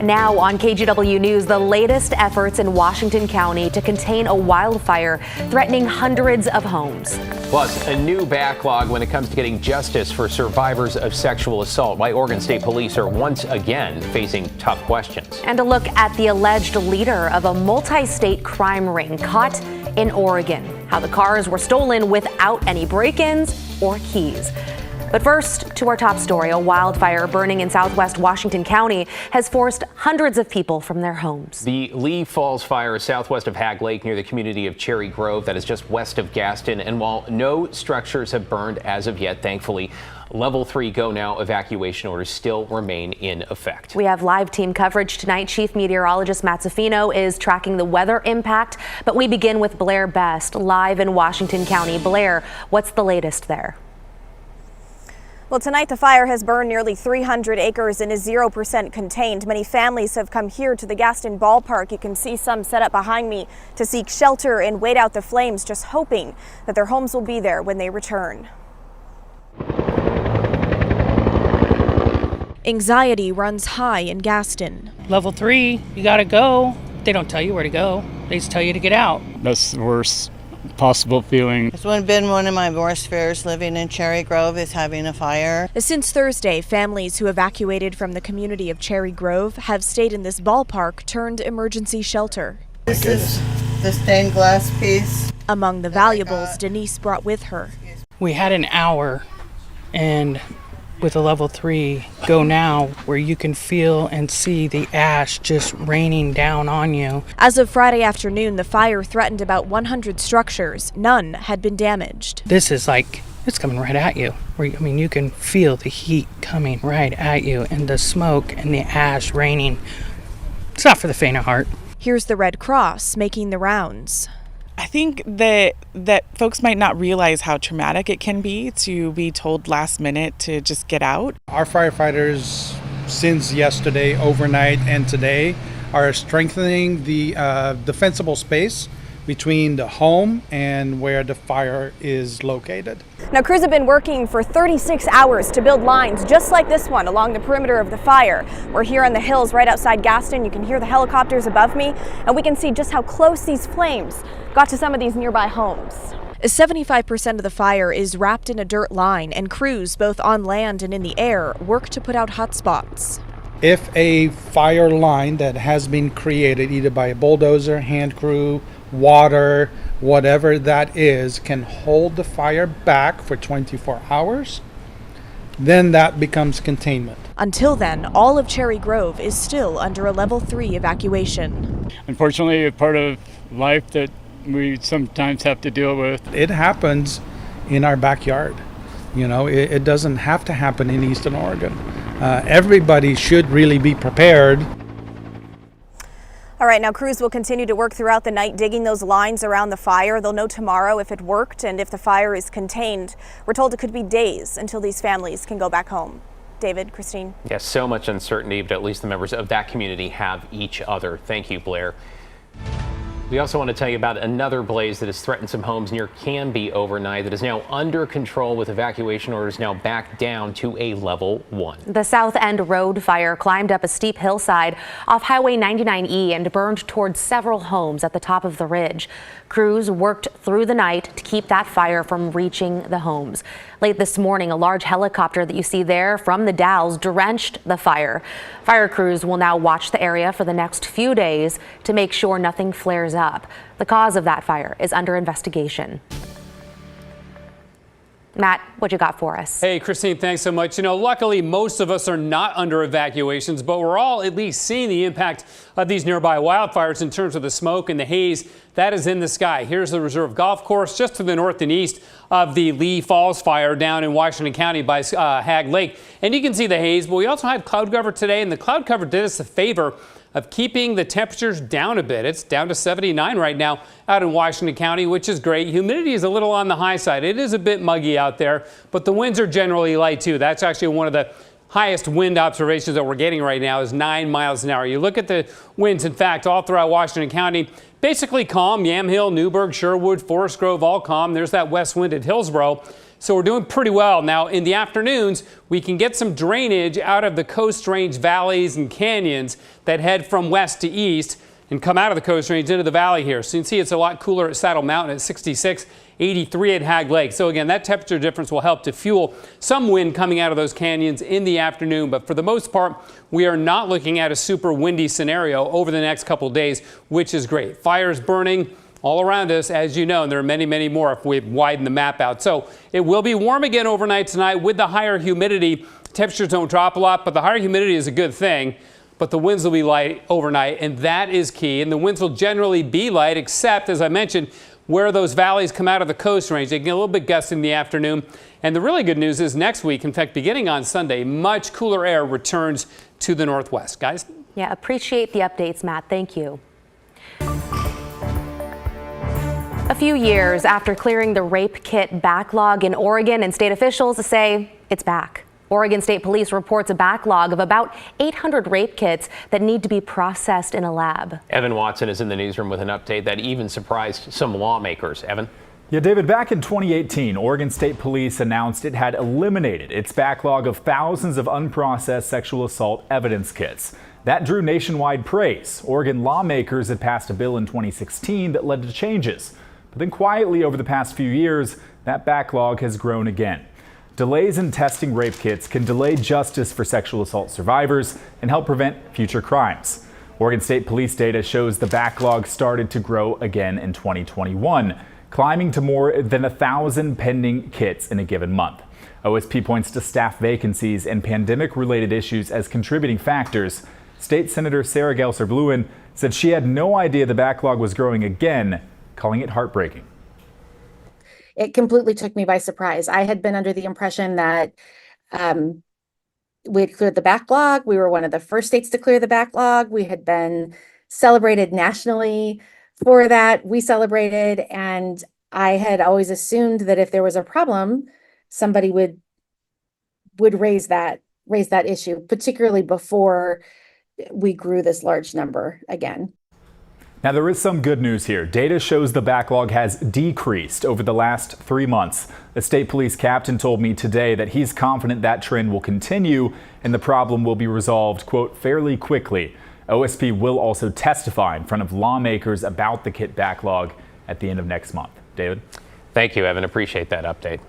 Now on KGW News, the latest efforts in Washington County to contain a wildfire threatening hundreds of homes. Plus, a new backlog when it comes to getting justice for survivors of sexual assault. Why Oregon State Police are once again facing tough questions. And a look at the alleged leader of a multi-state crime ring caught in Oregon. How the cars were stolen without any break-ins or keys. But first, to our top story, a wildfire burning in southwest Washington County has forced hundreds of people from their homes. The Lee Falls fire is southwest of Hag Lake near the community of Cherry Grove, that is just west of Gaston. And while no structures have burned as of yet, thankfully, Level 3 go now evacuation orders still remain in effect. We have live team coverage tonight. Chief Meteorologist Matt Zafino is tracking the weather impact. But we begin with Blair Best, live in Washington County. Blair, what's the latest there? Well, tonight the fire has burned nearly 300 acres and is 0% contained. Many families have come here to the Gaston ballpark. You can see some set up behind me to seek shelter and wait out the flames, just hoping that their homes will be there when they return. Anxiety runs high in Gaston. Level 3, you gotta go. They don't tell you where to go. They just tell you to get out. That's the worst possible feeling. It's been one of my worst fears living in Cherry Grove is having a fire. Since Thursday, families who evacuated from the community of Cherry Grove have stayed in this ballpark turned emergency shelter. This is the stained glass piece. Among the valuables Denise brought with her. We had an hour, and with a level 3 go now, where you can feel and see the ash just raining down on you. As of Friday afternoon, the fire threatened about 100 structures. None had been damaged. This is like, it's coming right at you. You can feel the heat coming right at you, and the smoke and the ash raining. It's not for the faint of heart. Here's the Red Cross making the rounds. I think that folks might not realize how traumatic it can be to be told last minute to just get out. Our firefighters, since yesterday, overnight, and today, are strengthening the defensible space between the home and where the fire is located. Now, crews have been working for 36 hours to build lines just like this one along the perimeter of the fire. We're here on the hills right outside Gaston. You can hear the helicopters above me, and we can see just how close these flames got to some of these nearby homes. 75% of the fire is wrapped in a dirt line, and crews both on land and in the air work to put out hot spots. If a fire line that has been created either by a bulldozer, hand crew, water, whatever that is, can hold the fire back for 24 hours, then that becomes containment. Until then, all of Cherry Grove is still under a level 3 evacuation. Unfortunately, a part of life that we sometimes have to deal with. It happens in our backyard. It doesn't have to happen in Eastern Oregon. Everybody should really be prepared. All right, now crews will continue to work throughout the night digging those lines around the fire. They'll know tomorrow if it worked and if the fire is contained. We're told it could be days until these families can go back home. David, Christine. Yes, so much uncertainty, but at least the members of that community have each other. Thank you, Blair. We also want to tell you about another blaze that has threatened some homes near Canby overnight that is now under control, with evacuation orders now back down to a level 1. The South End Road fire climbed up a steep hillside off Highway 99E and burned towards several homes at the top of the ridge. Crews worked through the night to keep that fire from reaching the homes. Late this morning, a large helicopter that you see there from the Dalles drenched the fire. Fire crews will now watch the area for the next few days to make sure nothing flares up. The cause of that fire is under investigation. Matt, what you got for us? Hey, Christine, thanks so much. Luckily, most of us are not under evacuations, but we're all at least seeing the impact of these nearby wildfires in terms of the smoke and the haze that is in the sky. Here's the reserve golf course just to the north and east of the Lee Falls fire down in Washington County by Hag Lake. And you can see the haze, but we also had cloud cover today, and the cloud cover did us a favor of keeping the temperatures down a bit. It's down to 79 right now out in Washington County, which is great. Humidity is a little on the high side. It is a bit muggy out there, but the winds are generally light too. That's actually one of the highest wind observations that we're getting right now is 9 miles an hour. You look at the winds, in fact, all throughout Washington County, basically calm. Yamhill, Newburgh, Sherwood, Forest Grove, all calm. There's that west wind at Hillsborough. So we're doing pretty well. Now, in the afternoons, we can get some drainage out of the Coast Range valleys and canyons that head from west to east and come out of the Coast Range into the valley here. So you can see it's a lot cooler at Saddle Mountain at 66, 83 at Hag Lake. So again, that temperature difference will help to fuel some wind coming out of those canyons in the afternoon. But for the most part, we are not looking at a super windy scenario over the next couple of days, which is great. Fires burning all around us, as you know, and there are many, many more if we widen the map out. So it will be warm again overnight tonight with the higher humidity. Temperatures don't drop a lot, but the higher humidity is a good thing. But the winds will be light overnight, and that is key. And the winds will generally be light, except, as I mentioned, where those valleys come out of the Coast Range. They get a little bit gusty in the afternoon. And the really good news is next week, in fact, beginning on Sunday, much cooler air returns to the northwest. Guys? Yeah, appreciate the updates, Matt. Thank you. A few years after clearing the rape kit backlog in Oregon, and state officials say it's back. Oregon State Police reports a backlog of about 800 rape kits that need to be processed in a lab. Evan Watson is in the newsroom with an update that even surprised some lawmakers. Evan? Yeah, David, back in 2018, Oregon State Police announced it had eliminated its backlog of thousands of unprocessed sexual assault evidence kits. That drew nationwide praise. Oregon lawmakers had passed a bill in 2016 that led to changes. But then quietly over the past few years, that backlog has grown again. Delays in testing rape kits can delay justice for sexual assault survivors and help prevent future crimes. Oregon State Police data shows the backlog started to grow again in 2021, climbing to more than 1,000 pending kits in a given month. OSP points to staff vacancies and pandemic-related issues as contributing factors. State Senator Sarah Gelser-Bluen said she had no idea the backlog was growing again, calling it heartbreaking. It completely took me by surprise. I had been under the impression that we had cleared the backlog. We were one of the first states to clear the backlog. We had been celebrated nationally for that. We celebrated, and I had always assumed that if there was a problem, somebody would raise that issue, particularly before we grew this large number again. Now, there is some good news here. Data shows the backlog has decreased over the last 3 months. The state police captain told me today that he's confident that trend will continue and the problem will be resolved, quote, fairly quickly. OSP will also testify in front of lawmakers about the kit backlog at the end of next month. David? Thank you, Evan. Appreciate that update.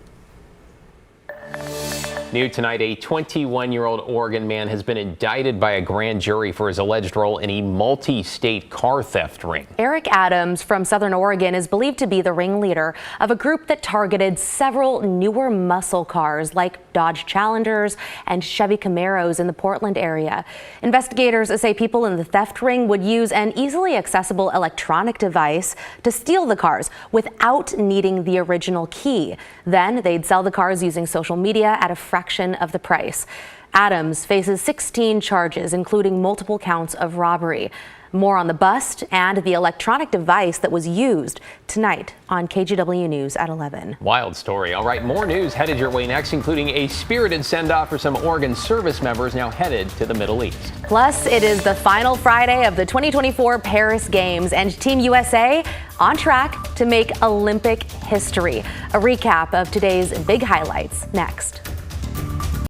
New tonight, a 21-year-old Oregon man has been indicted by a grand jury for his alleged role in a multi-state car theft ring. Eric Adams from Southern Oregon is believed to be the ringleader of a group that targeted several newer muscle cars like Dodge Challengers and Chevy Camaros in the Portland area. Investigators say people in the theft ring would use an easily accessible electronic device to steal the cars without needing the original key. Then they'd sell the cars using social media at a fraction of the price. Adams faces 16 charges, including multiple counts of robbery. More on the bust and the electronic device that was used tonight on KGW News at 11. Wild story. All right, more news headed your way next, including a spirited send-off for some Oregon service members now headed to the Middle East. Plus, it is the final Friday of the 2024 Paris Games, and Team USA on track to make Olympic history. A recap of today's big highlights next.